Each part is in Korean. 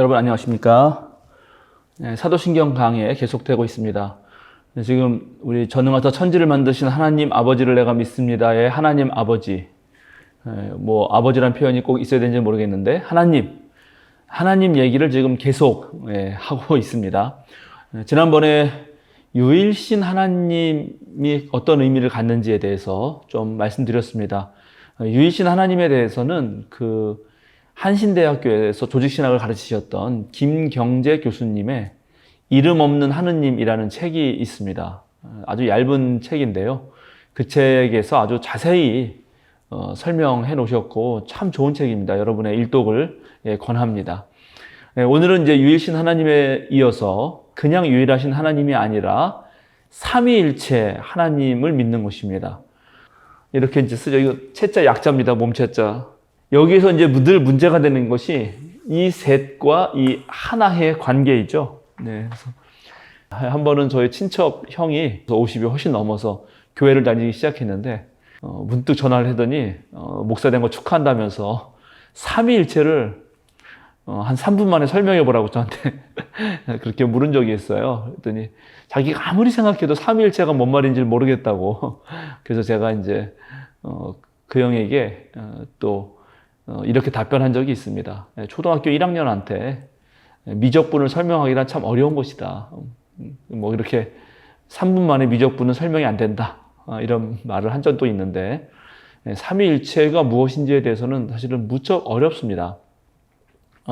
여러분 안녕하십니까? 사도신경 강해 계속되고 있습니다. 지금 우리 전능하사 천지를 만드신 하나님 아버지를 내가 믿습니다의 하나님 아버지, 뭐 아버지란 표현이 꼭 있어야 되는지 모르겠는데 하나님 얘기를 지금 계속 하고 있습니다. 지난번에 유일신 하나님이 어떤 의미를 갖는지에 대해서 좀 말씀드렸습니다. 유일신 하나님에 대해서는 한신대학교에서 조직신학을 가르치셨던 김경재 교수님의 이름 없는 하느님이라는 책이 있습니다. 아주 얇은 책인데요. 그 책에서 아주 자세히 설명해 놓으셨고 참 좋은 책입니다. 여러분의 일독을 권합니다. 오늘은 이제 유일신 하나님에 이어서 그냥 유일하신 하나님이 아니라 삼위일체 하나님을 믿는 것입니다. 이렇게 이제 쓰죠. 이거 채자 약자입니다. 몸채자. 여기서 이제 늘 문제가 되는 것이 이 셋과 이 하나의 관계이죠. 네. 그래서 한 번은 저희 친척 형이 50이 훨씬 넘어서 교회를 다니기 시작했는데, 문득 전화를 하더니, 목사 된 거 축하한다면서 삼위일체를 한 3분 만에 설명해 보라고 저한테 그렇게 물은 적이 있어요. 그랬더니 자기가 아무리 생각해도 삼위일체가 뭔 말인지 모르겠다고. 그래서 제가 이제, 그 형에게 또 이렇게 답변한 적이 있습니다. 초등학교 1학년한테 미적분을 설명하기란 참 어려운 것이다. 뭐 이렇게 3분 만에 미적분은 설명이 안 된다. 이런 말을 한 적도 있는데, 삼위일체가 무엇인지에 대해서는 사실은 무척 어렵습니다.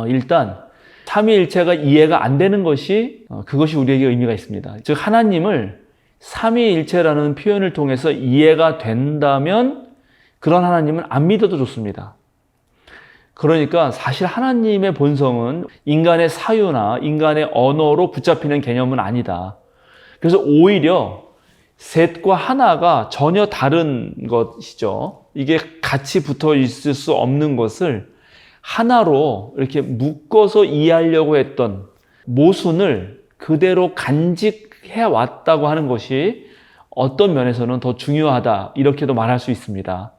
일단 삼위일체가 이해가 안 되는 것이 그것이 우리에게 의미가 있습니다. 즉 하나님을 삼위일체라는 표현을 통해서 이해가 된다면 그런 하나님은 안 믿어도 좋습니다. 그러니까 사실 하나님의 본성은 인간의 사유나 인간의 언어로 붙잡히는 개념은 아니다. 그래서 오히려 셋과 하나가 전혀 다른 것이죠. 이게 같이 붙어 있을 수 없는 것을 하나로 이렇게 묶어서 이해하려고 했던 모순을 그대로 간직해 왔다고 하는 것이 어떤 면에서는 더 중요하다, 이렇게도 말할 수 있습니다.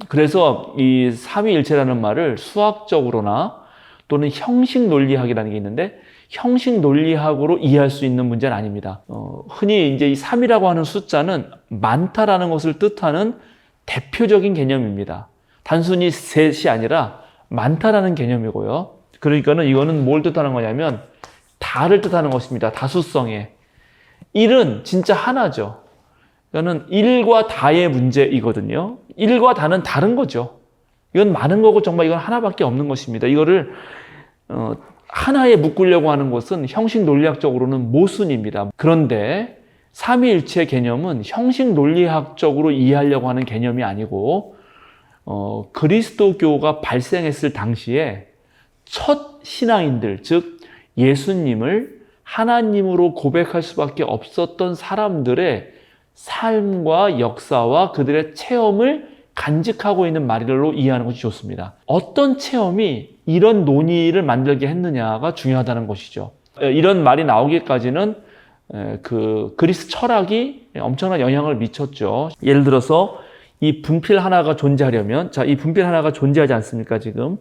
그래서 이 삼위일체라는 말을 수학적으로나 또는 형식 논리학이라는 게 있는데, 형식 논리학으로 이해할 수 있는 문제는 아닙니다. 흔히 이제 이 3이라고 하는 숫자는 많다라는 것을 뜻하는 대표적인 개념입니다. 단순히 셋이 아니라 많다라는 개념이고요. 그러니까는 이거는 뭘 뜻하는 거냐면 다를 뜻하는 것입니다. 다수성에. 1은 진짜 하나죠. 이거는 1과 다의 문제이거든요. 1과 다는 다른 거죠. 이건 많은 거고 정말 이건 하나밖에 없는 것입니다. 이거를 하나에 묶으려고 하는 것은 형식 논리학적으로는 모순입니다. 그런데 삼위일체 개념은 형식 논리학적으로 이해하려고 하는 개념이 아니고 그리스도교가 발생했을 당시에 첫 신앙인들, 즉 예수님을 하나님으로 고백할 수밖에 없었던 사람들의 삶과 역사와 그들의 체험을 간직하고 있는 말로 이해하는 것이 좋습니다. 어떤 체험이 이런 논의를 만들게 했느냐가 중요하다는 것이죠. 이런 말이 나오기까지는 그리스 철학이 엄청난 영향을 미쳤죠. 예를 들어서 이 분필 하나가 존재하려면, 이 분필 하나가 존재하지 않습니까, 지금?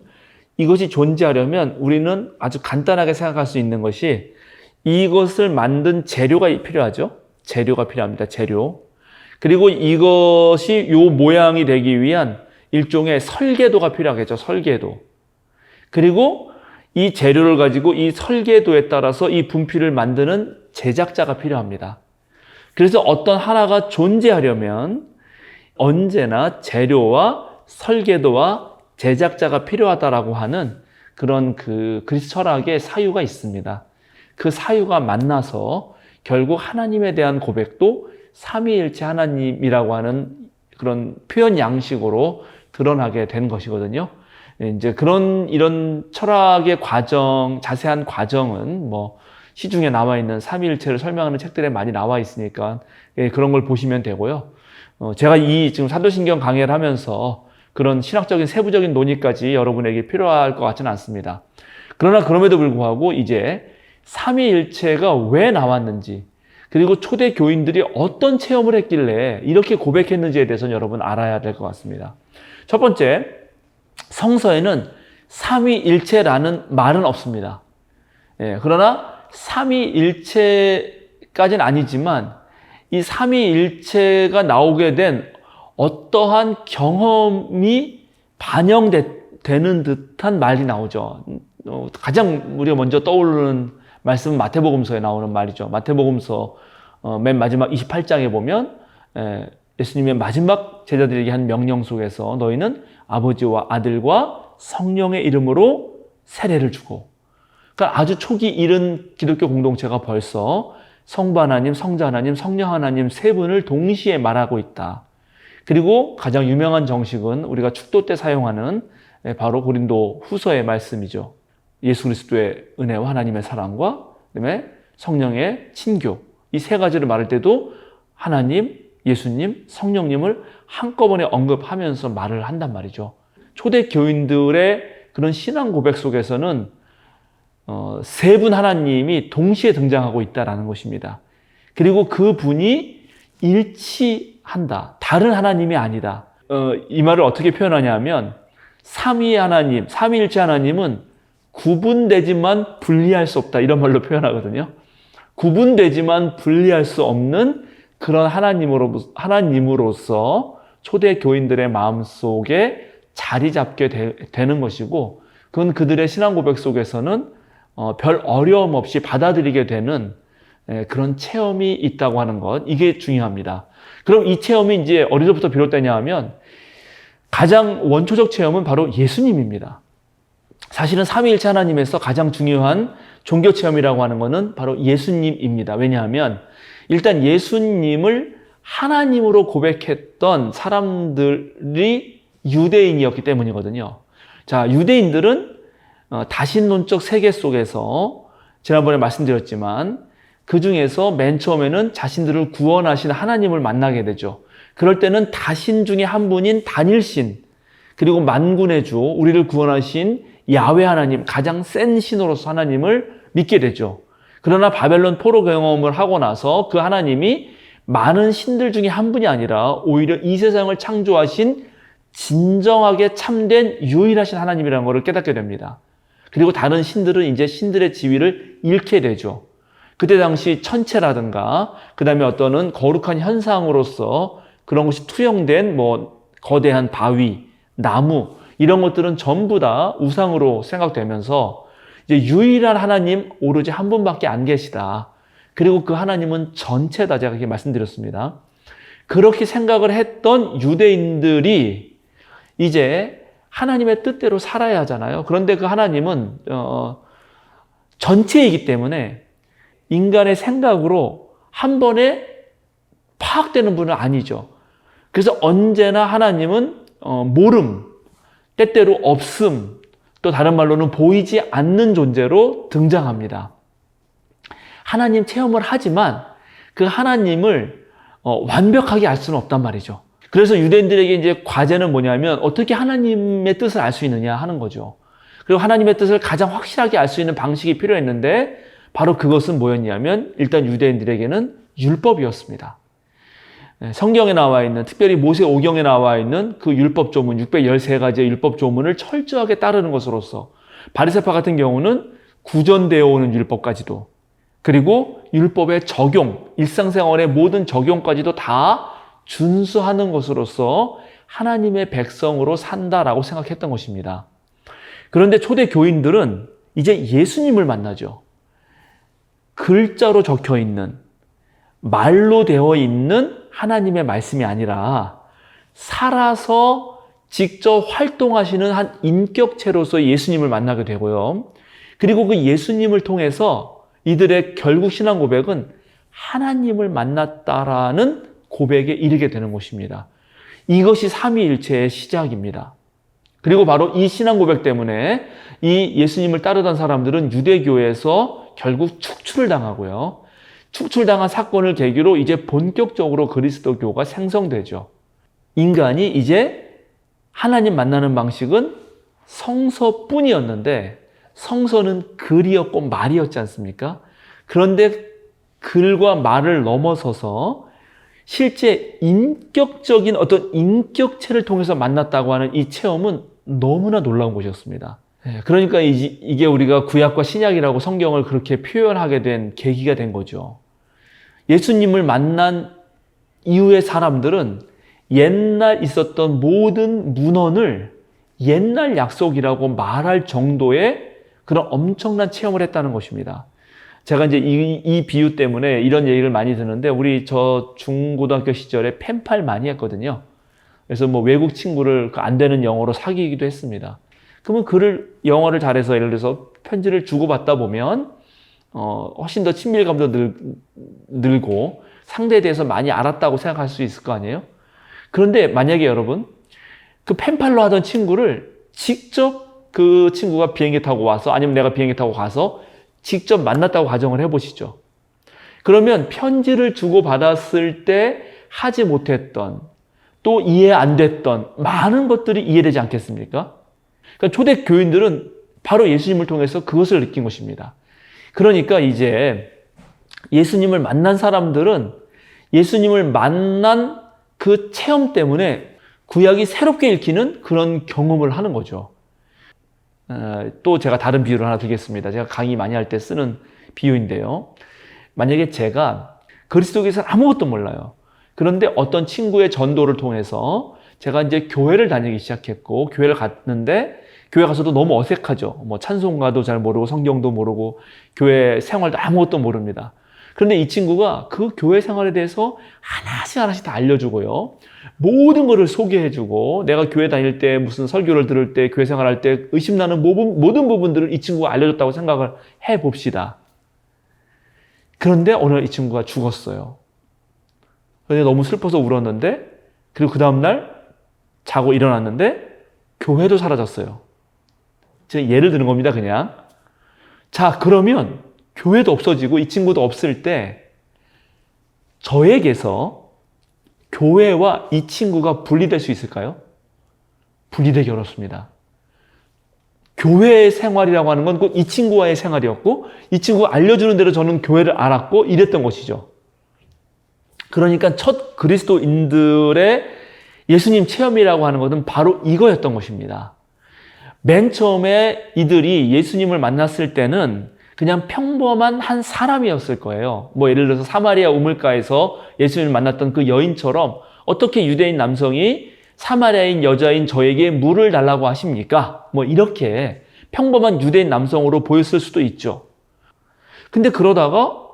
이것이 존재하려면 우리는 아주 간단하게 생각할 수 있는 것이 이것을 만든 재료가 필요하죠. 재료가 필요합니다. 재료. 그리고 이것이 요 모양이 되기 위한 일종의 설계도가 필요하겠죠. 설계도. 그리고 이 재료를 가지고 이 설계도에 따라서 이 분필을 만드는 제작자가 필요합니다. 그래서 어떤 하나가 존재하려면 언제나 재료와 설계도와 제작자가 필요하다라고 하는 그런 그리스 철학의 사유가 있습니다. 그 사유가 만나서 결국 하나님에 대한 고백도 삼위일체 하나님이라고 하는 그런 표현 양식으로 드러나게 된 것이거든요. 이제 이런 철학의 과정, 자세한 과정은 뭐 시중에 나와 있는 삼위일체를 설명하는 책들에 많이 나와 있으니까 그런 걸 보시면 되고요. 제가 지금 사도신경 강해를 하면서 그런 신학적인 세부적인 논의까지 여러분에게 필요할 것 같지는 않습니다. 그러나 그럼에도 불구하고 이제 삼위일체가 왜 나왔는지, 그리고 초대 교인들이 어떤 체험을 했길래 이렇게 고백했는지에 대해서는 여러분 알아야 될 것 같습니다. 첫 번째, 성서에는 삼위일체라는 말은 없습니다. 그러나 삼위일체까지는 아니지만 이 삼위일체가 나오게 된 어떠한 경험이 반영되는 듯한 말이 나오죠. 가장 우리가 먼저 떠오르는 말씀은 마태복음서에 나오는 말이죠. 마태복음서 맨 마지막 28장에 보면 예수님의 마지막 제자들에게 한 명령 속에서 너희는 아버지와 아들과 성령의 이름으로 세례를 주고, 그러니까 아주 초기 이른 기독교 공동체가 벌써 성부 하나님, 성자 하나님, 성령 하나님 세 분을 동시에 말하고 있다. 그리고 가장 유명한 정식은 우리가 축도 때 사용하는 바로 고린도 후서의 말씀이죠. 예수 그리스도의 은혜와 하나님의 사랑과 그다음에 성령의 친교, 이 세 가지를 말할 때도 하나님, 예수님, 성령님을 한꺼번에 언급하면서 말을 한단 말이죠. 초대 교인들의 그런 신앙 고백 속에서는 세 분 하나님이 동시에 등장하고 있다는 것입니다. 그리고 그 분이 일치한다. 다른 하나님이 아니다. 이 말을 어떻게 표현하냐면 삼위 하나님, 삼위일체 하나님은 구분되지만 분리할 수 없다. 이런 말로 표현하거든요. 구분되지만 분리할 수 없는 그런 하나님으로서 초대 교인들의 마음속에 자리 잡게 되는 것이고, 그건 그들의 신앙 고백 속에서는 별 어려움 없이 받아들이게 되는 그런 체험이 있다고 하는 것, 이게 중요합니다. 그럼 이 체험이 이제 어디서부터 비롯되냐 하면 가장 원초적 체험은 바로 예수님입니다. 사실은 삼위일체 하나님에서 가장 중요한 종교 체험이라고 하는 것은 바로 예수님입니다. 왜냐하면 일단 예수님을 하나님으로 고백했던 사람들이 유대인이었기 때문이거든요. 자, 유대인들은 다신론적 세계 속에서 지난번에 말씀드렸지만 그 중에서 맨 처음에는 자신들을 구원하신 하나님을 만나게 되죠. 그럴 때는 다신 중에 한 분인 단일신, 그리고 만군의 주, 우리를 구원하신 야훼 하나님, 가장 센 신으로서 하나님을 믿게 되죠. 그러나 바벨론 포로 경험을 하고 나서 그 하나님이 많은 신들 중에 한 분이 아니라 오히려 이 세상을 창조하신 진정하게 참된 유일하신 하나님이라는 것을 깨닫게 됩니다. 그리고 다른 신들은 이제 신들의 지위를 잃게 되죠. 그때 당시 천체라든가 그 다음에 어떤 거룩한 현상으로서 그런 것이 투영된 거대한 바위, 나무 이런 것들은 전부 다 우상으로 생각되면서 이제 유일한 하나님 오로지 한 분밖에 안 계시다. 그리고 그 하나님은 전체다. 제가 이렇게 말씀드렸습니다. 그렇게 생각을 했던 유대인들이 이제 하나님의 뜻대로 살아야 하잖아요. 그런데 그 하나님은 전체이기 때문에 인간의 생각으로 한 번에 파악되는 분은 아니죠. 그래서 언제나 하나님은 모름, 때때로 없음, 또 다른 말로는 보이지 않는 존재로 등장합니다. 하나님 체험을 하지만 그 하나님을 완벽하게 알 수는 없단 말이죠. 그래서 유대인들에게 이제 과제는 뭐냐면 어떻게 하나님의 뜻을 알 수 있느냐 하는 거죠. 그리고 하나님의 뜻을 가장 확실하게 알 수 있는 방식이 필요했는데 바로 그것은 뭐였냐면 일단 유대인들에게는 율법이었습니다. 성경에 나와 있는, 특별히 모세오경에 나와 있는 그 율법 조문, 613가지의 율법 조문을 철저하게 따르는 것으로서 바리새파 같은 경우는 구전되어 오는 율법까지도, 그리고 율법의 적용, 일상생활의 모든 적용까지도 다 준수하는 것으로서 하나님의 백성으로 산다라고 생각했던 것입니다. 그런데 초대 교인들은 이제 예수님을 만나죠. 글자로 적혀 있는, 말로 되어 있는 하나님의 말씀이 아니라 살아서 직접 활동하시는 한 인격체로서 예수님을 만나게 되고요. 그리고 그 예수님을 통해서 이들의 결국 신앙 고백은 하나님을 만났다라는 고백에 이르게 되는 것입니다. 이것이 삼위일체의 시작입니다. 그리고 바로 이 신앙 고백 때문에 이 예수님을 따르던 사람들은 유대교에서 결국 축출을 당하고요. 축출당한 사건을 계기로 이제 본격적으로 그리스도교가 생성되죠. 인간이 이제 하나님 만나는 방식은 성서뿐이었는데 성서는 글이었고 말이었지 않습니까? 그런데 글과 말을 넘어서서 실제 인격적인 어떤 인격체를 통해서 만났다고 하는 이 체험은 너무나 놀라운 것이었습니다. 그러니까 이게 우리가 구약과 신약이라고 성경을 그렇게 표현하게 된 계기가 된 거죠. 예수님을 만난 이후의 사람들은 옛날 있었던 모든 문헌을 옛날 약속이라고 말할 정도의 그런 엄청난 체험을 했다는 것입니다. 제가 이제 이 비유 때문에 이런 얘기를 많이 듣는데, 우리 저 중고등학교 시절에 펜팔 많이 했거든요. 그래서 뭐 외국 친구를 안 되는 영어로 사귀기도 했습니다. 그러면 영어를 잘해서 예를 들어서 편지를 주고받다 보면 훨씬 더 친밀감도 늘고 상대에 대해서 많이 알았다고 생각할 수 있을 거 아니에요? 그런데 만약에 여러분, 그 펜팔로 하던 친구를 직접 그 친구가 비행기 타고 와서, 아니면 내가 비행기 타고 가서 직접 만났다고 가정을 해보시죠. 그러면 편지를 주고받았을 때 하지 못했던, 또 이해 안 됐던 많은 것들이 이해되지 않겠습니까? 그러니까 초대 교인들은 바로 예수님을 통해서 그것을 느낀 것입니다. 그러니까 이제 예수님을 만난 사람들은 예수님을 만난 그 체험 때문에 구약이 새롭게 읽히는 그런 경험을 하는 거죠. 또 제가 다른 비유를 하나 드리겠습니다. 제가 강의 많이 할 때 쓰는 비유인데요. 만약에 제가 그리스도께서 아무것도 몰라요. 그런데 어떤 친구의 전도를 통해서 제가 이제 교회를 다니기 시작했고, 교회를 갔는데 교회 가서도 너무 어색하죠. 뭐 찬송가도 잘 모르고 성경도 모르고 교회 생활도 아무것도 모릅니다. 그런데 이 친구가 그 교회 생활에 대해서 하나씩 다 알려주고요. 모든 것을 소개해주고, 내가 교회 다닐 때 무슨 설교를 들을 때, 교회 생활할 때 의심나는 모든 부분들을 이 친구가 알려줬다고 생각을 해봅시다. 그런데 오늘 이 친구가 죽었어요. 그런데 너무 슬퍼서 울었는데, 그리고 그 다음날 자고 일어났는데 교회도 사라졌어요. 제가 예를 드는 겁니다, 그냥. 자, 그러면 교회도 없어지고 이 친구도 없을 때 저에게서 교회와 이 친구가 분리될 수 있을까요? 분리되기 어렵습니다. 교회의 생활이라고 하는 건 꼭 이 친구와의 생활이었고, 이 친구가 알려주는 대로 저는 교회를 알았고 이랬던 것이죠. 그러니까 첫 그리스도인들의 예수님 체험이라고 하는 것은 바로 이거였던 것입니다. 맨 처음에 이들이 예수님을 만났을 때는 그냥 평범한 한 사람이었을 거예요. 뭐 예를 들어서 사마리아 우물가에서 예수님을 만났던 그 여인처럼, 어떻게 유대인 남성이 사마리아인 여자인 저에게 물을 달라고 하십니까? 뭐 이렇게 평범한 유대인 남성으로 보였을 수도 있죠. 근데 그러다가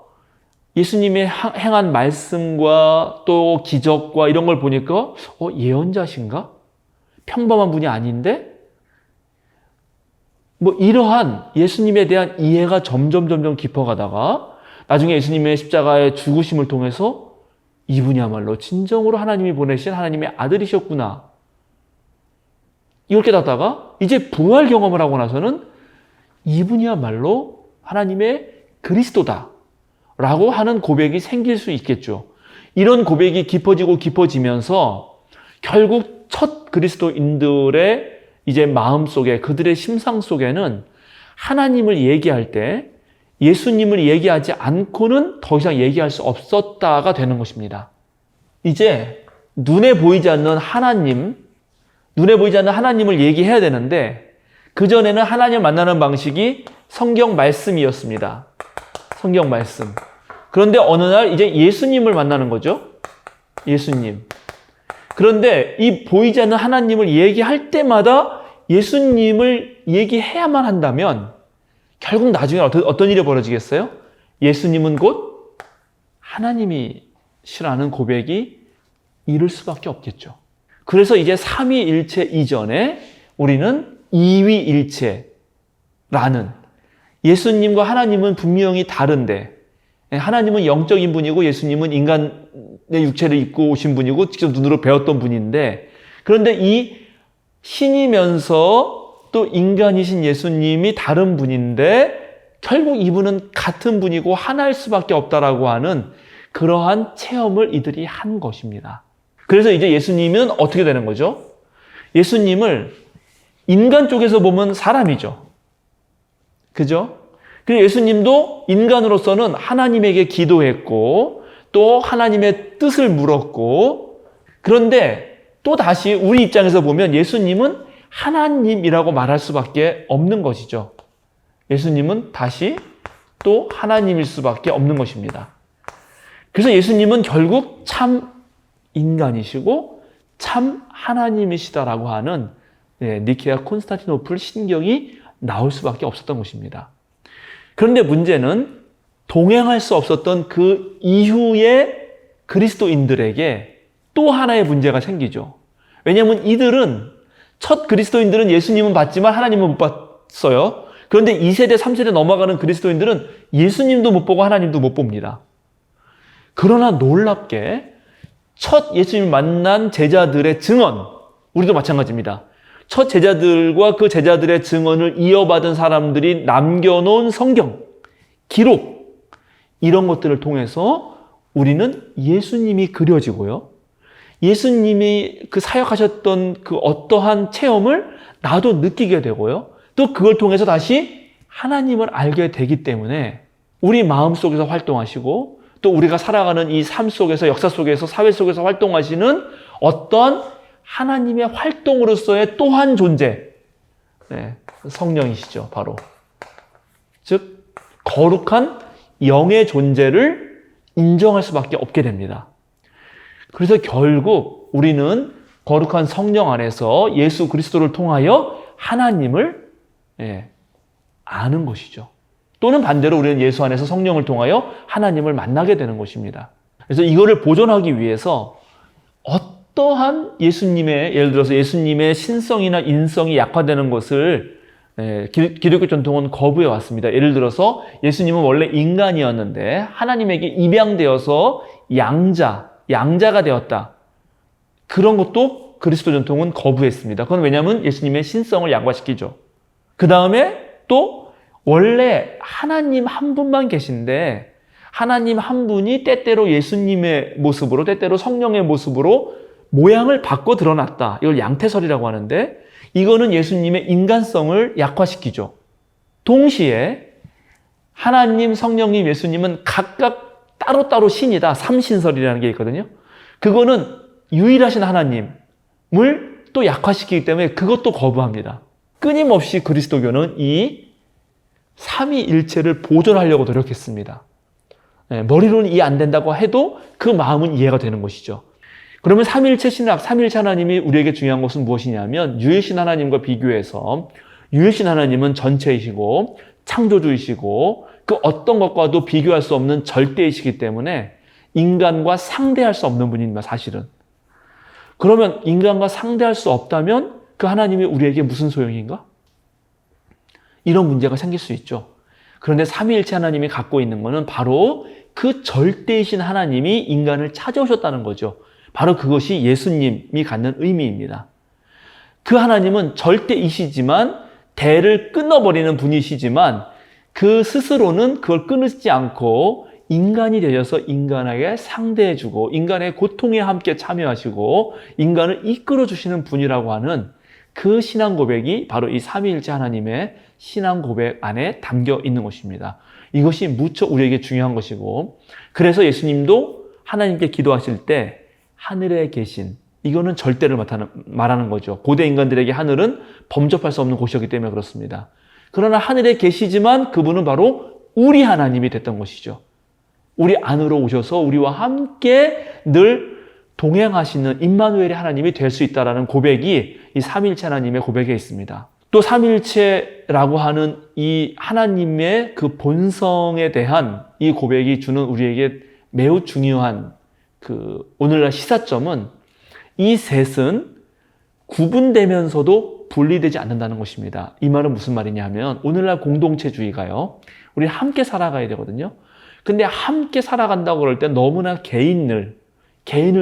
예수님의 행한 말씀과 또 기적과 이런 걸 보니까 예언자신가? 평범한 분이 아닌데? 뭐 이러한 예수님에 대한 이해가 점점 깊어가다가 나중에 예수님의 십자가의 죽으심을 통해서 이분이야말로 진정으로 하나님이 보내신 하나님의 아들이셨구나, 이걸 깨닫다가 이제 부활 경험을 하고 나서는 이분이야말로 하나님의 그리스도다 라고 하는 고백이 생길 수 있겠죠. 이런 고백이 깊어지면서 결국 첫 그리스도인들의 이제 마음속에, 그들의 심상 속에는 하나님을 얘기할 때 예수님을 얘기하지 않고는 더 이상 얘기할 수 없었다가 되는 것입니다. 이제 눈에 보이지 않는 하나님을 얘기해야 되는데, 그전에는 하나님을 만나는 방식이 성경 말씀이었습니다. 성경 말씀. 그런데 어느 날 이제 예수님을 만나는 거죠. 예수님. 그런데 이 보이지 않는 하나님을 얘기할 때마다 예수님을 얘기해야만 한다면 결국 나중에 어떤 일이 벌어지겠어요? 예수님은 곧 하나님이시라는 고백이 이룰 수밖에 없겠죠. 그래서 이제 삼위일체 이전에 우리는 이위일체라는, 예수님과 하나님은 분명히 다른데, 하나님은 영적인 분이고 예수님은 인간의 육체를 입고 오신 분이고 직접 눈으로 배웠던 분인데, 그런데 이 신이면서 또 인간이신 예수님이 다른 분인데 결국 이분은 같은 분이고 하나일 수밖에 없다라고 하는 그러한 체험을 이들이 한 것입니다. 그래서 이제 예수님은 어떻게 되는 거죠? 예수님을 인간 쪽에서 보면 사람이죠. 그죠? 그리고 예수님도 인간으로서는 하나님에게 기도했고 또 하나님의 뜻을 물었고, 그런데 또 다시 우리 입장에서 보면 예수님은 하나님이라고 말할 수밖에 없는 것이죠. 예수님은 다시 또 하나님일 수밖에 없는 것입니다. 그래서 예수님은 결국 참 인간이시고 참 하나님이시다라고 하는 니케아 콘스탄티노플 신경이 나올 수밖에 없었던 것입니다. 그런데 문제는 동행할 수 없었던 그 이후의 그리스도인들에게 또 하나의 문제가 생기죠. 왜냐하면 이들은 첫 그리스도인들은 예수님은 봤지만 하나님은 못 봤어요. 그런데 2세대, 3세대 넘어가는 그리스도인들은 예수님도 못 보고 하나님도 못 봅니다. 그러나 놀랍게 첫 예수님을 만난 제자들의 증언, 우리도 마찬가지입니다. 첫 제자들과 그 제자들의 증언을 이어받은 사람들이 남겨놓은 성경, 기록, 이런 것들을 통해서 우리는 예수님이 그려지고요. 예수님이 그 사역하셨던 그 어떠한 체험을 나도 느끼게 되고요. 또 그걸 통해서 다시 하나님을 알게 되기 때문에 우리 마음속에서 활동하시고 또 우리가 살아가는 이 삶 속에서, 역사 속에서, 사회 속에서 활동하시는 어떤 하나님의 활동으로서의 또 한 존재, 성령이시죠, 바로. 즉 거룩한 영의 존재를 인정할 수밖에 없게 됩니다. 그래서 결국 우리는 거룩한 성령 안에서 예수 그리스도를 통하여 하나님을 아는 것이죠. 또는 반대로 우리는 예수 안에서 성령을 통하여 하나님을 만나게 되는 것입니다. 그래서 이거를 보존하기 위해서 어떠한 예수님의, 예를 들어서 예수님의 신성이나 인성이 약화되는 것을 기독교 전통은 거부해 왔습니다. 예를 들어서 예수님은 원래 인간이었는데 하나님에게 입양되어서 양자가 되었다. 그런 것도 그리스도 전통은 거부했습니다. 그건 왜냐하면 예수님의 신성을 양화시키죠. 그 다음에 또 원래 하나님 한 분만 계신데 하나님 한 분이 때때로 예수님의 모습으로, 때때로 성령의 모습으로 모양을 바꿔 드러났다. 이걸 양태설이라고 하는데 이거는 예수님의 인간성을 약화시키죠. 동시에 하나님, 성령님, 예수님은 각각 따로따로 신이다. 삼신설이라는 게 있거든요. 그거는 유일하신 하나님을 또 약화시키기 때문에 그것도 거부합니다. 끊임없이 그리스도교는 이 삼위일체를 보존하려고 노력했습니다. 머리로는 이해 안 된다고 해도 그 마음은 이해가 되는 것이죠. 그러면 삼위일체 신학, 삼위일체 하나님이 우리에게 중요한 것은 무엇이냐면 유일신 하나님과 비교해서 유일신 하나님은 전체이시고 창조주이시고 그 어떤 것과도 비교할 수 없는 절대이시기 때문에 인간과 상대할 수 없는 분입니다, 사실은. 그러면 인간과 상대할 수 없다면 그 하나님이 우리에게 무슨 소용인가? 이런 문제가 생길 수 있죠. 그런데 삼위일체 하나님이 갖고 있는 것은 바로 그 절대이신 하나님이 인간을 찾아오셨다는 거죠. 바로 그것이 예수님이 갖는 의미입니다. 그 하나님은 절대이시지만 대를 끊어버리는 분이시지만 그 스스로는 그걸 끊지 않고 인간이 되셔서 인간에게 상대해주고 인간의 고통에 함께 참여하시고 인간을 이끌어주시는 분이라고 하는 그 신앙 고백이 바로 이 삼위일체 하나님의 신앙 고백 안에 담겨 있는 것입니다. 이것이 무척 우리에게 중요한 것이고 그래서 예수님도 하나님께 기도하실 때 하늘에 계신, 이거는 절대를 말하는 거죠. 고대 인간들에게 하늘은 범접할 수 없는 곳이었기 때문에 그렇습니다. 그러나 하늘에 계시지만 그분은 바로 우리 하나님이 됐던 것이죠. 우리 안으로 오셔서 우리와 함께 늘 동행하시는 임마누엘의 하나님이 될 수 있다는 고백이 이 삼위일체 하나님의 고백에 있습니다. 또 삼위일체라고 하는 이 하나님의 그 본성에 대한 이 고백이 주는 우리에게 매우 중요한 그 오늘날 시사점은 이 셋은 구분되면서도 분리되지 않는다는 것입니다. 이 말은 무슨 말이냐 하면 오늘날 공동체주의가요. 우리 함께 살아가야 되거든요. 근데 함께 살아간다고 그럴 때 너무나 개인을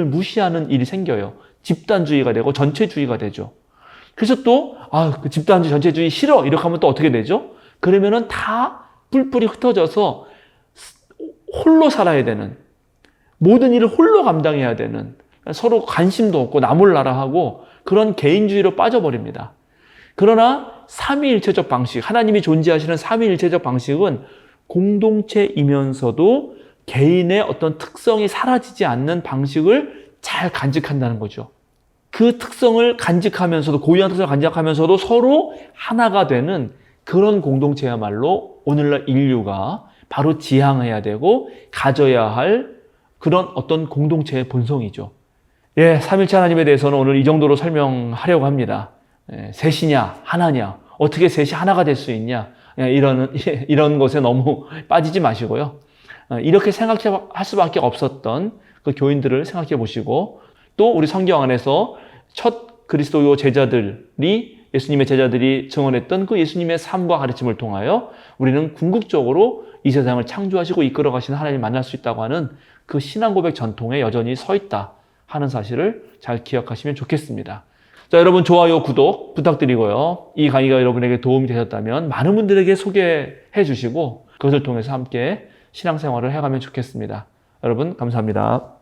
무시하는 일이 생겨요. 집단주의가 되고 전체주의가 되죠. 그래서 또 그 집단주의, 전체주의 싫어 이렇게 하면 또 어떻게 되죠? 그러면은 다 뿔뿔이 흩어져서 홀로 살아야 되는, 모든 일을 홀로 감당해야 되는, 서로 관심도 없고 나 몰라라 하고 그런 개인주의로 빠져버립니다. 그러나 삼위일체적 방식, 하나님이 존재하시는 삼위일체적 방식은 공동체이면서도 개인의 어떤 특성이 사라지지 않는 방식을 잘 간직한다는 거죠. 그 특성을 간직하면서도, 고유한 특성을 간직하면서도 서로 하나가 되는 그런 공동체야말로 오늘날 인류가 바로 지향해야 되고 가져야 할 그런 어떤 공동체의 본성이죠. 예, 삼일체 하나님에 대해서는 오늘 이 정도로 설명하려고 합니다. 셋이냐, 하나냐, 어떻게 셋이 하나가 될 수 있냐, 이런 것에 너무 빠지지 마시고요. 이렇게 생각할 수밖에 없었던 그 교인들을 생각해 보시고, 또 우리 성경 안에서 첫 그리스도 제자들이, 예수님의 제자들이 증언했던 그 예수님의 삶과 가르침을 통하여 우리는 궁극적으로 이 세상을 창조하시고 이끌어 가시는 하나님을 만날 수 있다고 하는 그 신앙 고백 전통에 여전히 서 있다 하는 사실을 잘 기억하시면 좋겠습니다. 자, 여러분 좋아요, 구독 부탁드리고요. 이 강의가 여러분에게 도움이 되셨다면 많은 분들에게 소개해 주시고 그것을 통해서 함께 신앙생활을 해가면 좋겠습니다. 여러분 감사합니다.